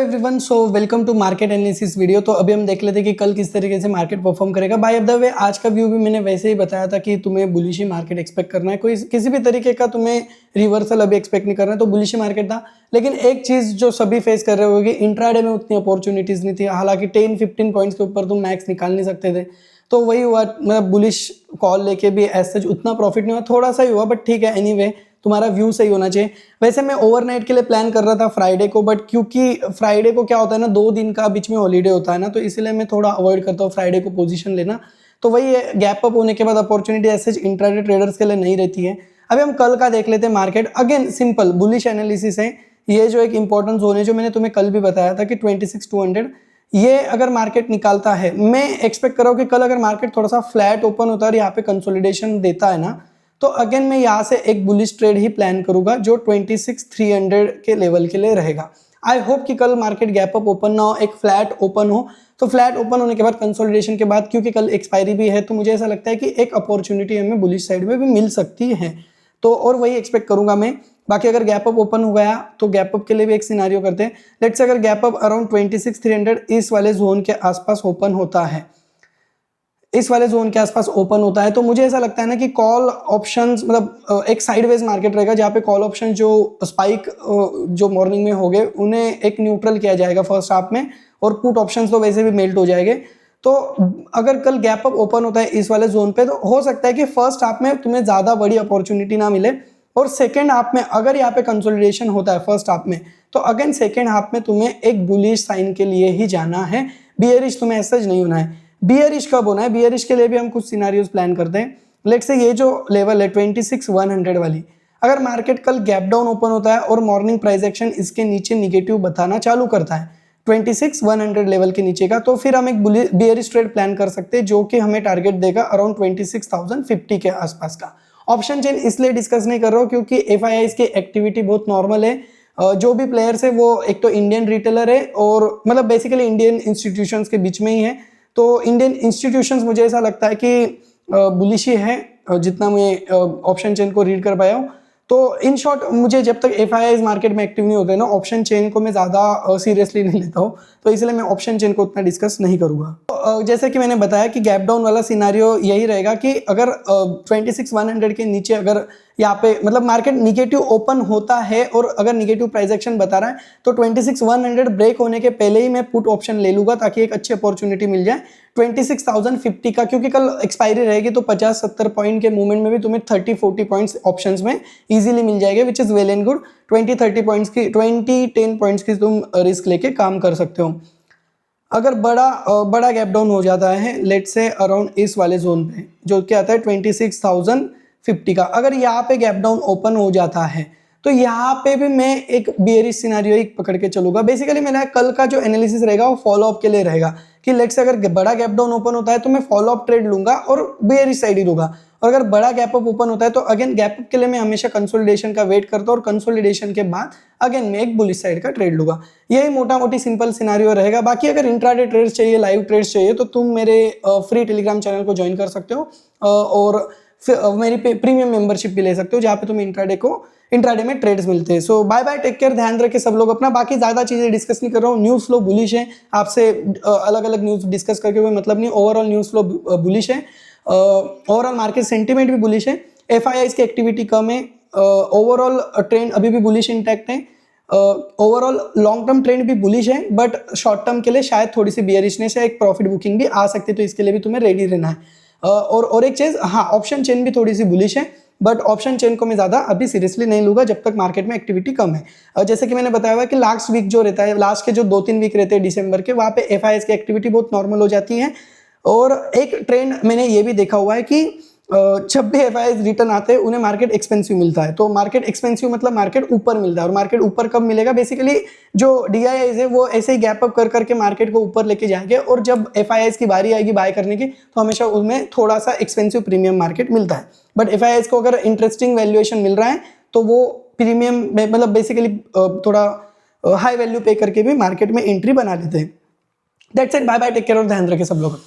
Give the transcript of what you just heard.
Everyone, so welcome to market analysis video. तो अभी हम देख लेते हैं कि कल किस तरीके से मार्केट परफॉर्म करेगा। बाय द वे, आज का व्यू भी मैंने वैसे ही बताया था कि तुम्हें बुलिश ही मार्केट एक्सपेक्ट करना है। कोई किसी भी तरीके का तुम्हें रिवर्सल अभी एक्सपेक्ट नहीं करना है, तो बुलिश ही मार्केट था। लेकिन एक चीज़ जो सभी फेस कर रहे होगी, इंट्राडे में उतनी अपॉर्चुनिटीज़ नहीं थी। हालांकि 10-15 पॉइंट्स के ऊपर तुम मैक्स निकाल नहीं सकते थे, तो वही हुआ। मतलब बुलिश कॉल लेके भी एज सच उतना प्रॉफिट नहीं हुआ, थोड़ा सा ही हुआ, बट ठीक है। एनीवे, तुम्हारा व्यू सही होना चाहिए। वैसे मैं ओवरनाइट के लिए प्लान कर रहा था फ्राइडे को, बट क्योंकि फ्राइडे को क्या होता है ना, 2 दिन का बीच में हॉलीडे होता है ना, तो इसलिए मैं थोड़ा अवॉइड करता हूँ फ्राइडे को पोजीशन लेना। तो वही है, गैप अप होने के बाद अपॉर्चुनिटी ऐसे इंट्राडे ट्रेडर्स के लिए नहीं रहती है। अभी हम कल का देख लेते हैं market. Again simple bullish analysis है। ये जो एक इंपॉर्टेंट जोन है, जो मैंने तुम्हें कल भी बताया था कि 26,200, ये अगर मार्केट निकालता है, मैं एक्सपेक्ट कर रहा हूँ कि कल अगर मार्केट थोड़ा सा फ्लैट ओपन होता है और यहाँ पे कंसोलिडेशन देता है ना, तो अगेन मैं यहाँ से एक बुलिश ट्रेड ही प्लान करूंगा जो 26,300 के लेवल के लिए रहेगा। आई होप कि कल मार्केट गैप अप ओपन ना हो, एक फ्लैट ओपन हो। तो फ्लैट ओपन होने के बाद कंसोलिडेशन के बाद, क्योंकि कल एक्सपायरी भी है, तो मुझे ऐसा लगता है कि एक अपॉर्चुनिटी हमें बुलिश साइड में भी मिल सकती है। तो और वही एक्सपेक्ट करूंगा मैं। बाकी अगर गैप अप ओपन हो गया तो गैप अप के लिए भी एक सिनारियो करते हैं। लेट्स से अगर गैप अप अराउंड 26,300 इस वाले जोन के आसपास ओपन होता है, इस वाले जोन के आसपास ओपन होता है, तो मुझे ऐसा लगता है ना कि कॉल ऑप्शंस, मतलब एक साइडवेज मार्केट रहेगा जहाँ पे कॉल ऑप्शन जो स्पाइक जो मॉर्निंग में हो गए उन्हें एक न्यूट्रल किया जाएगा फर्स्ट हाफ में, और पुट ऑप्शंस तो वैसे भी मेल्ट हो जाएंगे। तो अगर कल गैप अप ओपन होता है इस वाले जोन पे, तो हो सकता है कि फर्स्ट हाफ में तुम्हें ज़्यादा बड़ी अपॉर्चुनिटी ना मिले, और सेकेंड हाफ में अगर यहाँ पे कंसोलिडेशन होता है फर्स्ट हाफ में, तो अगेन सेकेंड हाफ में तुम्हें एक बुलिश साइन के लिए ही जाना है। बियरिश तुम्हें ऐसा नहीं होना है। बियरिश कब होना है, बियरिश के लिए भी हम कुछ सिनारियोज प्लान करते हैं। लेट्स से ये जो लेवल है 26,100 वाली, अगर मार्केट कल गैप डाउन ओपन होता है और मॉर्निंग प्राइस एक्शन इसके नीचे निगेटिव बताना चालू करता है 26,100 लेवल के नीचे का, तो फिर हम एक बियरिश ट्रेड प्लान कर सकते हैं जो कि हमें टारगेट देगा अराउंड 26,050 के आसपास का। ऑप्शन चेन इसलिए डिस्कस नहीं कर रहा हूँ क्योंकि एफआईआईज की एक्टिविटी बहुत नॉर्मल है। जो भी प्लेयर्स है वो एक तो इंडियन रिटेलर है, और मतलब बेसिकली इंडियन इंस्टीट्यूशंस के बीच में ही है। तो इंडियन इंस्टीट्यूशंस मुझे ऐसा लगता है कि बुलिश ही है, जितना मैं ऑप्शन चेन को रीड कर पाया हूँ। तो इन शॉर्ट, मुझे जब तक एफआईआईज मार्केट में एक्टिव नहीं होते ना, ऑप्शन चेन को मैं ज़्यादा सीरियसली नहीं लेता हूँ, तो इसलिए मैं ऑप्शन चेन को उतना डिस्कस नहीं करूँगा। तो जैसे कि मैंने बताया कि गैप डाउन वाला सिनारियो यही रहेगा कि अगर 26,100 के नीचे अगर यहाँ पे मतलब मार्केट निगेटिव ओपन होता है, और अगर निगेटिव प्राइस एक्शन बता रहा है, तो 26,100 ब्रेक होने के पहले ही मैं पुट ऑप्शन ले लूंगा ताकि एक अच्छी अपॉर्चुनिटी मिल जाए 26,050 का। क्योंकि कल एक्सपायरी रहेगी, तो 50-70 पॉइंट के मूवमेंट में भी तुम्हें 30-40 पॉइंट्स ऑप्शंस में इजीली मिल जाएंगे, which is well and good. 10 points की तुम रिस्क लेके काम कर सकते हो। अगर बड़ा गैप डाउन हो जाता है, लेट से अराउंड इस वाले जोन पे जो क्या आता है 26,050 का, अगर यहाँ पे गैप डाउन ओपन हो जाता है, तो यहाँ पे भी मैं एक बियरिश सिनारियो ही पकड़ के चलूंगा। बेसिकली मेरा कल का जो एनालिसिस रहेगा वो फॉलो अप के लिए रहेगा कि लेट से अगर बड़ा गैप डाउन ओपन होता है तो मैं फॉलो अप ट्रेड लूंगा और बियरिश साइड ही लूंगा, और अगर बड़ा गैप अप ओपन होता है तो अगेन गैप अप के लिए मैं हमेशा कंसोलिडेशन का वेट करता हूँ, और कंसोलिडेशन के बाद अगेन मैं एक बुलिश साइड का ट्रेड लूंगा। यही मोटा मोटी सिंपल सिनारियो रहेगा। बाकी अगर इंट्राडे ट्रेड्स चाहिए, लाइव ट्रेड्स चाहिए, तो तुम मेरे फ्री टेलीग्राम चैनल को ज्वाइन कर सकते हो, और मेरी प्रीमियम मेंबरशिप भी ले सकते हो, जहाँ पे तुम इंट्राडे में ट्रेड्स मिलते हैं। सो बाय बाय, टेक केयर, ध्यान रखे सब लोग अपना। बाकी ज्यादा चीजें डिस्कस नहीं कर रहा हूँ, न्यूज फ्लो बुलिश है। आपसे अलग अलग न्यूज डिस्कस करके कोई मतलब नहीं, ओवरऑल न्यूज फ्लो बुलिश है, ओवरऑल मार्केट सेंटिमेंट भी बुलिश है, एफआईआईज की एक्टिविटी कम है, ओवरऑल ट्रेंड अभी भी बुलिश इंटैक्ट है, ओवरऑल लॉन्ग टर्म ट्रेंड भी बुलिश है, बट शॉर्ट टर्म के लिए शायद थोड़ी सी बियरिशनेस है, एक प्रॉफिट बुकिंग भी आ सकती है, तो इसके लिए भी तुम्हें रेडी रहना है। और एक चीज, हाँ, ऑप्शन चेन भी थोड़ी सी बुलिश है, बट ऑप्शन चेन को मैं ज्यादा अभी सीरियसली नहीं लूंगा जब तक मार्केट में एक्टिविटी कम है। जैसे कि मैंने बताया हुआ कि लास्ट वीक जो रहता है, लास्ट के जो 2-3 वीक रहते हैं दिसंबर के, वहां पे एफआईआईज की एक्टिविटी बहुत नॉर्मल हो जाती है। और एक ट्रेंड मैंने ये भी देखा हुआ है कि जब भी एफआईआईज रिटर्न आते हैं उन्हें मार्केट एक्सपेंसिव मिलता है। तो मार्केट एक्सपेंसिव मतलब मार्केट ऊपर मिलता है, और मार्केट ऊपर कब मिलेगा, बेसिकली जो डीआईआईज है वो ऐसे ही गैप अप कर करके मार्केट को ऊपर लेके जाएंगे, और जब एफआईआईज की बारी आएगी बाय करने की, तो हमेशा उसमें थोड़ा सा एक्सपेंसिव प्रीमियम मार्केट मिलता है। बट एफआईआईज को अगर इंटरेस्टिंग वैल्यूएशन मिल रहा है तो वो प्रीमियम मतलब बेसिकली थोड़ा हाई वैल्यू पे करके भी मार्केट में एंट्री बना लेते हैं। That's it, bye bye, take care, और ध्यान रखें सब लोग।